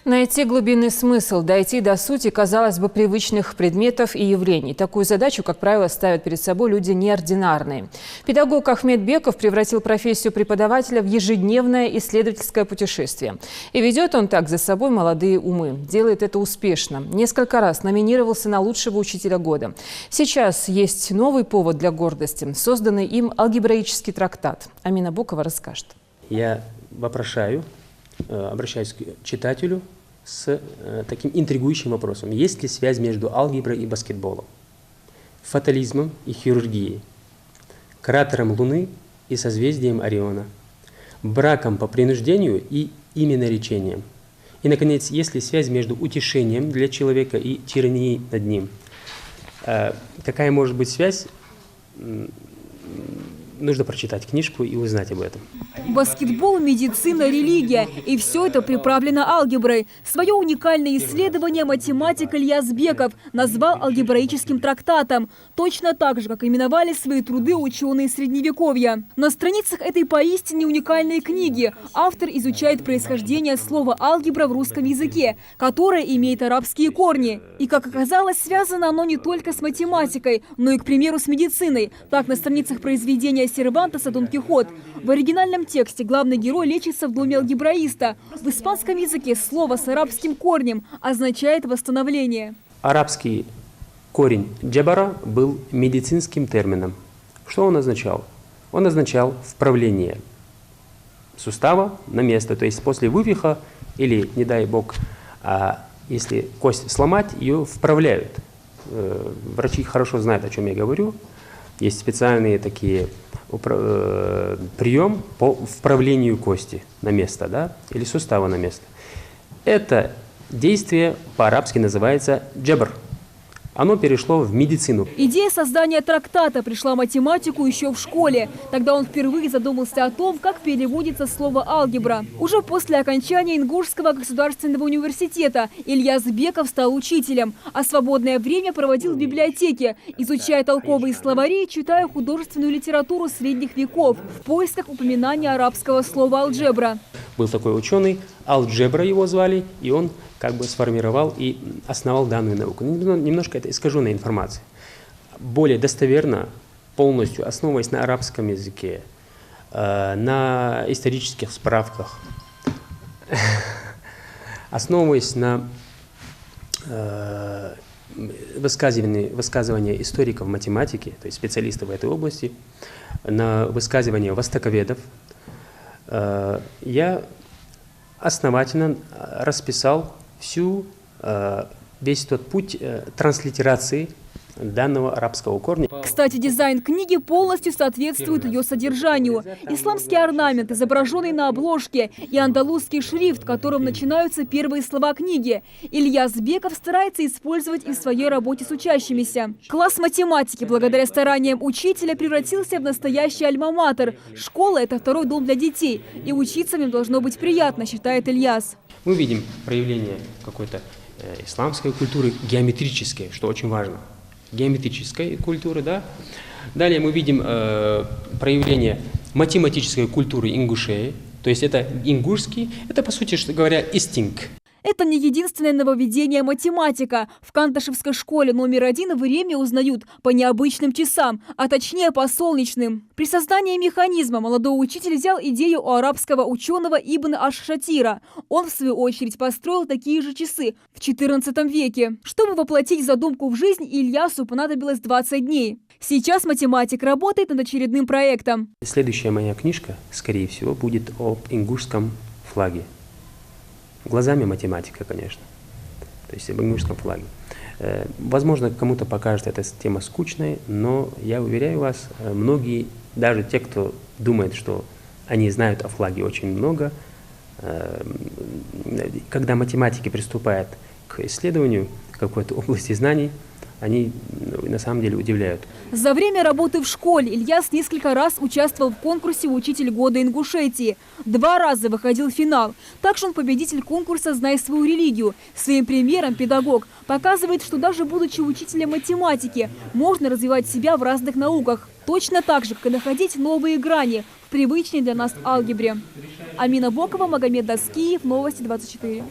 Найти глубинный смысл, дойти до сути, казалось бы, привычных предметов и явлений. Такую задачу, как правило, ставят перед собой люди неординарные. Педагог Ахмед Беков превратил профессию преподавателя в ежедневное исследовательское путешествие. И ведет он так за собой молодые умы. Делает это успешно. Несколько раз номинировался на лучшего учителя года. Сейчас есть новый повод для гордости. Созданный им алгебраический трактат. Амина Бокова расскажет. Я обращаюсь к читателю с таким интригующим вопросом. Есть ли связь между алгеброй и баскетболом, фатализмом и хирургией, кратером Луны и созвездием Ориона, браком по принуждению и именоречением? И, наконец, есть ли связь между утешением для человека и тиранией над ним? Какая может быть связь? Нужно прочитать книжку и узнать об этом. Баскетбол, медицина, религия. И все это приправлено алгеброй. Свое уникальное исследование математик Ильяс Беков назвал алгебраическим трактатом. Точно так же, как именовали свои труды ученые Средневековья. На страницах этой поистине уникальной книги автор изучает происхождение слова «алгебра» в русском языке, которое имеет арабские корни. И, как оказалось, связано оно не только с математикой, но и, к примеру, с медициной. Так, на страницах произведения Сервантеса «Дон Кихот» в оригинальном тексте главный герой лечится в доме алгебраиста. В испанском языке слово с арабским корнем означает «восстановление». Арабский корень «джабара» был медицинским термином. Что он означал? Он означал вправление сустава на место. То есть после вывиха или, не дай бог, если кость сломать, ее вправляют. Врачи хорошо знают, о чем я говорю. Есть специальные такие прием по вправлению кости на место, да, или сустава на место. Это действие по-арабски называется джабр. Оно перешло в медицину. Идея создания трактата пришла математику еще в школе. Тогда он впервые задумался о том, как переводится слово «алгебра». Уже после окончания Ингушского государственного университета Ильяс Беков стал учителем, а свободное время проводил в библиотеке, изучая толковые словари и читая художественную литературу средних веков в поисках упоминания арабского слова «алджебра». Был такой ученый, Алджебра его звали, и он как бы сформировал и основал данную науку. Немножко это искаженная информация. Более достоверно, полностью основываясь на арабском языке, на исторических справках, основываясь на высказывания историков математики, то есть специалистов в этой области, на высказывания востоковедов, я основательно расписал весь тот путь транслитерации данного арабского корня. Кстати, дизайн книги полностью соответствует ее содержанию. Исламский орнамент, изображенный на обложке, и андалузский шрифт, которым начинаются первые слова книги, Ильяс Беков старается использовать и в своей работе с учащимися. Класс математики, благодаря стараниям учителя, превратился в настоящий альма-матер. Школа – это второй дом для детей, и учиться в нем должно быть приятно, считает Ильяс. Мы видим проявление какой-то исламской культуры геометрической, что очень важно. Геометрической культуры, да. Далее мы видим проявление математической культуры ингушей, то есть это ингушский, это, по сути говоря, истинг. Это не единственное нововведение математика. В Канташевской школе номер 1 время узнают по необычным часам, а точнее по солнечным. При создании механизма молодой учитель взял идею у арабского ученого Ибн аш-Шатира. Он, в свою очередь, построил такие же часы в XIV веке. Чтобы воплотить задумку в жизнь, Ильясу понадобилось 20 дней. Сейчас математик работает над очередным проектом. Следующая моя книжка, скорее всего, будет об ингушском флаге. Глазами математика, конечно, то есть об ингушском флаге. Возможно, кому-то покажется эта тема скучной, но я уверяю вас, многие, даже те, кто думает, что они знают о флаге очень много, когда математики приступают к исследованию какой-то области знаний, они на самом деле удивляют. За время работы в школе Ильяс несколько раз участвовал в конкурсе «Учитель года Ингушетии». 2 раза выходил в финал. Также он победитель конкурса «Знай свою религию». Своим примером педагог показывает, что даже будучи учителем математики, можно развивать себя в разных науках. Точно так же, как и находить новые грани в привычной для нас алгебре. Амина Бокова, Магомед Даскиев, Новости 24.